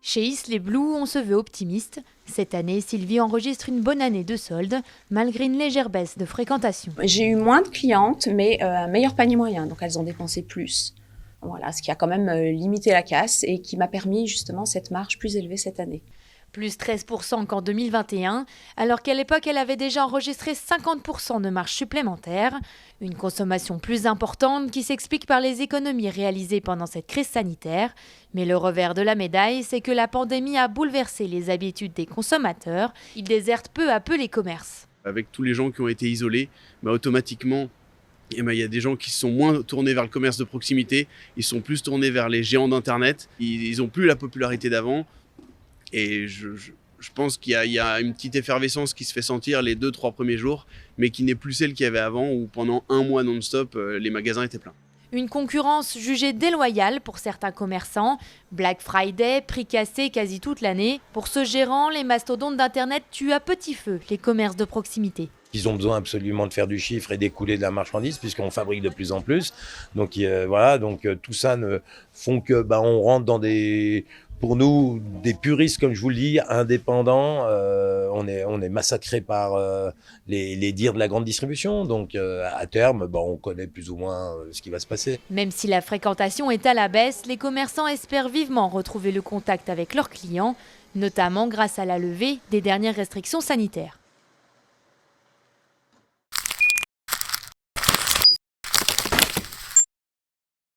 Chez Islay Blue, on se veut optimiste. Cette année, Sylvie enregistre une bonne année de soldes, malgré une légère baisse de fréquentation. J'ai eu moins de clientes, mais un meilleur panier moyen, donc elles ont dépensé plus. Voilà, ce qui a quand même limité la casse et qui m'a permis justement cette marge plus élevée cette année. Plus 13% qu'en 2021, alors qu'à l'époque, elle avait déjà enregistré 50% de marge supplémentaire. Une consommation plus importante qui s'explique par les économies réalisées pendant cette crise sanitaire. Mais le revers de la médaille, c'est que la pandémie a bouleversé les habitudes des consommateurs. Ils désertent peu à peu les commerces. Avec tous les gens qui ont été isolés, automatiquement, il y a des gens qui se sont moins tournés vers le commerce de proximité, ils sont plus tournés vers les géants d'Internet. Ils n'ont plus la popularité d'avant. Et je pense qu'il y a une petite effervescence qui se fait sentir les 2-3 premiers jours, mais qui n'est plus celle qu'il y avait avant, où pendant un mois non-stop, les magasins étaient pleins. Une concurrence jugée déloyale pour certains commerçants. Black Friday, prix cassés quasi toute l'année. Pour ce gérant, les mastodontes d'Internet tuent à petit feu les commerces de proximité. Ils ont besoin absolument de faire du chiffre et d'écouler de la marchandise puisqu'on fabrique de plus en plus. Donc voilà, tout ça ne font que on rentre dans pour nous, des puristes, comme je vous le dis, indépendants, on est massacrés par les dires de la grande distribution. Donc, à terme, on connaît plus ou moins ce qui va se passer. Même si la fréquentation est à la baisse, les commerçants espèrent vivement retrouver le contact avec leurs clients, notamment grâce à la levée des dernières restrictions sanitaires.